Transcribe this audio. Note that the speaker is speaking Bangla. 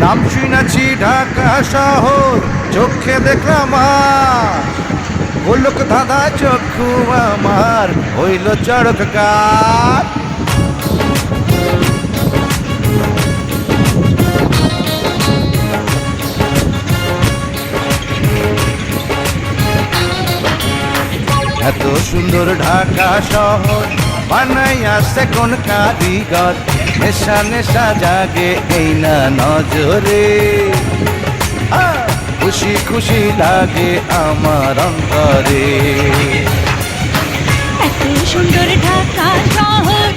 নাম শুনেছি ঢাকা শহর, চোখে দেখলাম আজ। গোলক ধাঁধা চক্ষু আমার হইল চড়ক গাছ। এত সুন্দর ঢাকা শহর বানাইয়াছে কোন কারিগর, নেশা নেশা জাগে এই না নজরে। খুশি খুশি লাগে আমার অন্তরে। এত সুন্দর ঢাকা শহর